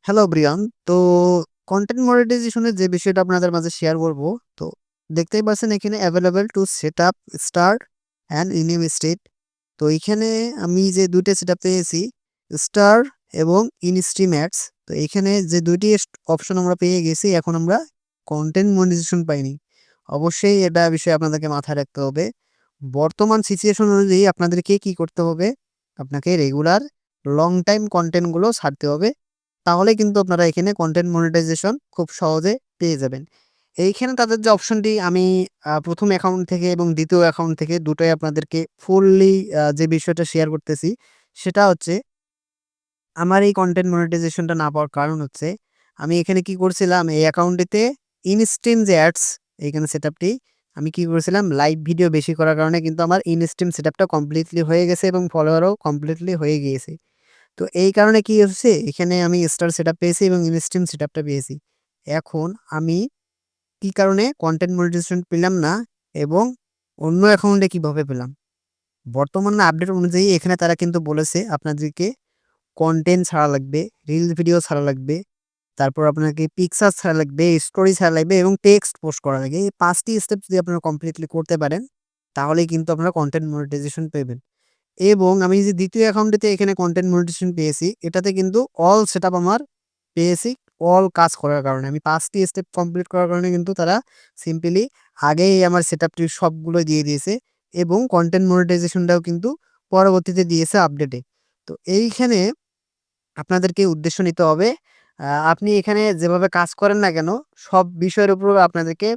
Hello Brian. তো content মনিটাইজেশনের যে বিষয়টা আপনাদের মাঝে শেয়ার করব। তো দেখতেই পাচ্ছেন এখানে available to setup, start and renew state. তো এইখানে আমি যে ২ টা সেটআপ পেয়েছি, স্টার এবং ইনস্ট্রিম অ্যাডস। তো এইখানে যে ২ টি অপশন আমরা পেয়ে গেছি, এখন আমরা কনটেন্ট মনিটাইজেশন পাইনি। অবশ্যই এটা বিষয়ে আপনাদেরকে মাথায় রাখতে হবে। বর্তমান সিচুয়েশন অনুযায়ী আপনাদেরকে কি করতে হবে? আপনাকে রেগুলার লং টাইম কনটেন্ট গুলো ছাড়তে হবে। তাহলে কিন্তু আপনারা এখানে কনটেন্ট মনিটাইজেশন খুব সহজে পেয়ে যাবেন। এইখানে তাদের যে অপশনটি আমি ১ম অ্যাকাউন্ট থেকে এবং ২য় অ্যাকাউন্ট থেকে দুটোই আপনাদেরকে ফুললি যে বিষয়টা শেয়ার করতেছি, সেটা হচ্ছে আমার এই কনটেন্ট মনিটাইজেশনটা না পাওয়ার কারণ হচ্ছে, আমি এখানে কি করছিলাম এই অ্যাকাউন্টটিতে ইনস্ট্রিম যে অ্যাডস এইখানে সেটআপটি আমি কি করেছিলাম লাইভ ভিডিও বেশি করার কারণে কিন্তু আমার ইনস্ট্রিম সেটআপটা কমপ্লিটলি হয়ে গেছে এবং ফলোয়ারও কমপ্লিটলি হয়ে গিয়েছে। তো এই কারণে কি হচ্ছে এখানে আমি স্টার সেটআপ পেয়েছি এবং ইনস্ট্রিম সেটআপটা পেয়েছি। এখন আমি কি কারণে কনটেন্ট মনিটাইজেশন পেলাম না এবং অন্য অ্যাকাউন্টে কিভাবে পেলাম? বর্তমান আপডেট অনুযায়ী এখানে তারা কিন্তু বলেছে আপনাদেরকে কনটেন্ট ছাড়া লাগবে, রিলস ভিডিও ছাড়া লাগবে, তারপর আপনাকে পিকচার ছাড়া লাগবে, স্টোরি ছাড়া লাগবে এবং টেক্সট পোস্ট করা লাগে। এই ৫ টি স্টেপ যদি আপনারা কমপ্লিটলি করতে পারেন, তাহলেই কিন্তু আপনারা কনটেন্ট মনিটাইজেশন পেবেন। এবং আমি যে ২য় অ্যাকাউন্টটিতে এখানে কনটেন্ট মনিটাইজেশন পেয়েছি, এটাতে কিন্তু অল সেটআপ আমার পেয়েছি, অল কাজ করার কারণে। আমি ৫ টি স্টেপ কমপ্লিট করার কারণে কিন্তু তারা সিম্পলি আগেই আমার সেটআপটির সবগুলো দিয়ে দিয়েছে এবং কনটেন্ট মনিটাইজেশনটাও কিন্তু পরবর্তীতে দিয়েছে আপডেটে। তো এইখানে আপনাদেরকে উদ্দেশ্য নিতে হবে। আপনি এখানে যেভাবে কাজ করেন না কেন, সব বিষয়ের উপর আপনাদেরকে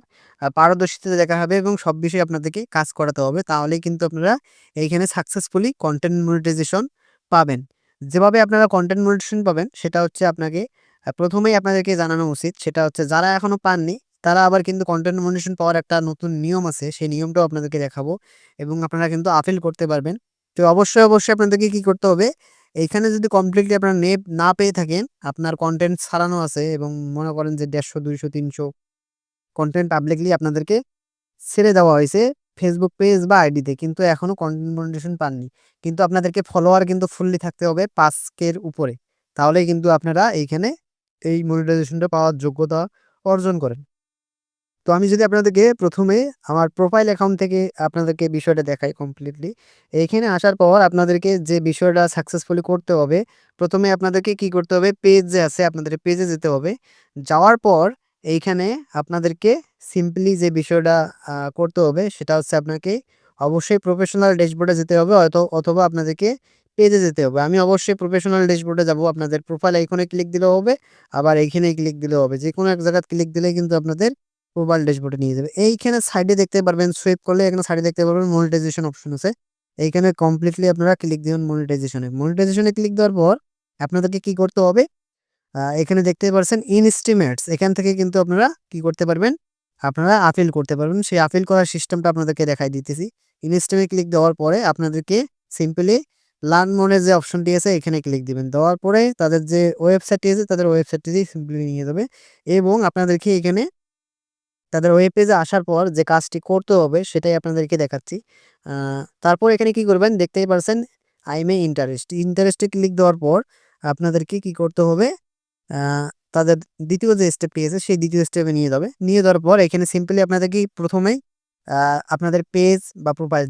পারদর্শিতা দেখাতে হবে এবং সব বিষয়ে আপনাদেরকে কাজ করাতে হবে। তাহলেই কিন্তু আপনারা এইখানে সাকসেসফুলি কনটেন্ট মনিটাইজেশন পাবেন। যেভাবে আপনারা কনটেন্ট মনিটাইজেশন পাবেন, সেটা হচ্ছে আপনাকে ১ম এই আপনাদেরকে জানানো উচিত। সেটা হচ্ছে যারা এখনো পাননি, তারা আবার কিন্তু কনটেন্ট মনিটাইজেশন পাওয়ার একটা নতুন নিয়ম আছে। সেই নিয়মটাও আপনাদেরকে দেখাবো এবং আপনারা কিন্তু আপিল করতে পারবেন। তো অবশ্যই আপনাদেরকে কি করতে হবে, এইখানে যদি কমপ্লিটলি আপনার নেট না পেয়ে থাকেন, আপনার কনটেন্ট ছাড়ানো আছে এবং মনে করেন যে ১৫০, ২০০, ৩০০ কনটেন্ট পাবলিকলি আপনাদেরকে ছেড়ে দেওয়া হয়েছে Facebook পেজ বা আইডিতে। কিন্তু এখনো কনটেন্ট মনিটাইজেশন পাননি। কিন্তু আপনাদেরকে ফলোয়ার কিন্তু ফুললি থাকতে হবে ৫K এর উপরে। তাহলেই কিন্তু আপনারা এইখানে এই মনিটাইজেশনটা পাওয়ার যোগ্যতা অর্জন করেন। তো আমি যদি আপনাদেরকে ১ম এ আমার প্রোফাইল অ্যাকাউন্ট থেকে আপনাদেরকে বিষয়টা দেখাই কমপ্লিটলি। এইখানে আসার পর আপনাদেরকে যে বিষয়টা সাকসেসফুলি করতে হবে, ১ম এ আপনাদেরকে কি করতে হবে, পেজ যে আছে আপনাদের পেজে যেতে হবে। যাওয়ার পর এইখানে আপনাদেরকে সিম্পলি যে বিষয়টা করতে হবে সেটা হচ্ছে আপনাকে অবশ্যই প্রফেশনাল ড্যাশবোর্ডে যেতে হবে অথবা আপনাদেরকে পেজে যেতে হবে। আমি অবশ্যই প্রফেশনাল ড্যাশবোর্ডে যাবো। আপনাদের প্রোফাইল আইকনে ক্লিক দিলেও হবে, আবার এইখানে ক্লিক দিলেও হবে। যেকোনো এক জায়গায় ক্লিক দিলেই কিন্তু আপনাদের প্রোফাইল ড্যাশবোর্ডে নিয়ে যাবে। এইখানে সাইডে দেখতে পারবেন সুইপ করলে এখানে সাইডে দেখতে পারবেন মনিটাইজেশন অপশন আছে। এইখানে কমপ্লিটলি আপনারা ক্লিক দিবেন মনিটাইজেশন এ। মনিটাইজেশন এ ক্লিক দেওয়ার পর আপনাদেরকে কি করতে হবে? এখানে দেখতেই পারছেন ইনস্টিমেটস এখান থেকে কিন্তু আপনারা কি করতে পারবেন? আপনারা আপিল করতে পারবেন। সেই আপিল করার সিস্টেমটা আপনাদেরকে দেখাই দিতেছি। ইনস্টিমে ক্লিক দেওয়ার পরে আপনাদেরকে সিম্পলি লার্ন মোর এর যে অপশনটি আছে এখানে ক্লিক দিবেন। দেওয়ার পরে তাদের যে ওয়েবসাইটটি আছে তাদের ওয়েবসাইটটিতেই সিম্পলি নিয়ে যাবে এবং আপনাদেরকে এখানে তাদের ওয়েব পেজে আসার পর যে কাজটি করতে হবে সেটাই আপনাদেরকে দেখাচ্ছি। আ তারপর এখানে কি করবেন দেখতেই পারছেন আই এম এ ইন্টারেস্ট। ইন্টারেস্টে ক্লিক দেওয়ার পর আপনাদেরকে কি করতে হবে? আ তাদের ২য় যে স্টেপটি আছে সেই ২য় স্টেপে নিয়ে যাবে। নিয়ে যাওয়ার পর এখানে সিম্পলি আপনাদেরকে ১ম এই আ আপনাদের পেজ বা প্রোফাইল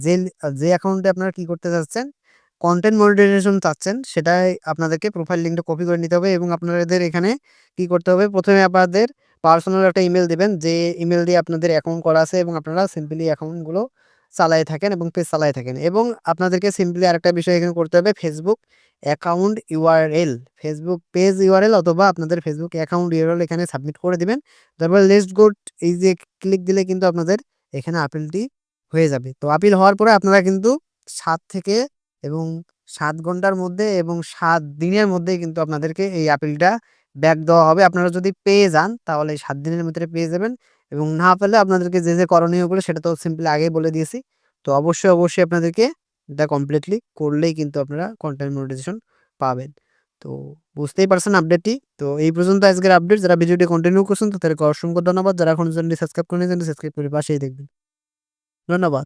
যে অ্যাকাউন্টে আপনারা কি করতে চাচ্ছেন, কনটেন্ট মনিটাইজেশন চাচ্ছেন সেটাই আপনাদেরকে প্রোফাইল লিঙ্কটা কপি করে নিতে হবে এবং আপনাদের এখানে কি করতে হবে, ১ম এ আপনাদের পার্সোনাল একটা ইমেইল দিবেন যে ইমেইল দিয়ে আপনাদের অ্যাকাউন্ট করা আছে এবং আপনারা সিম্পলি অ্যাকাউন্টগুলো চালায়ে থাকেন এবং পেজ চালায়ে থাকেন এবং আপনাদেরকে সিম্পলি আরেকটা বিষয় এখানে করতে হবে Facebook account URL, Facebook page URL অথবা আপনাদের Facebook অ্যাকাউন্ট URL এখানে সাবমিট করে দিবেন। তারপর লেটস গো এই যে ক্লিক দিলে কিন্তু আপনাদের এখানে আপিলটি হয়ে যাবে। তো আপিল হওয়ার পরে আপনারা কিন্তু ৭ থেকে এবং ৭ ঘন্টার মধ্যে এবং ৭ দিনের মধ্যেই কিন্তু আপনাদেরকে এই আপিলটা ব্যাক দেওয়া হবে। আপনারা যদি পেয়ে যান তাহলে ৭ দিনের ভিতরে পেয়ে যাবেন এবং না পেলে আপনাদেরকে যে করণীয়গুলো সেটা তো সিম্পলি আগেই বলে দিয়েছি। তো অবশ্যই আপনাদেরকে এটা কমপ্লিটলি করলেই কিন্তু আপনারা কনটেন্ট মনিটাইজেশন পাবেন। তো বুঝতেই পারছেন আপডেটটি। তো এই পর্যন্ত আজকের আপডেট। যারা ভিডিওটি কন্টিনিউ করছেন তাদেরকে অসংখ্য ধন্যবাদ। যারা এখনো চ্যানেলটি সাবস্ক্রাইব করেনি চ্যানেলটি সাবস্ক্রাইব করে পাশেই দেখবেন। ধন্যবাদ।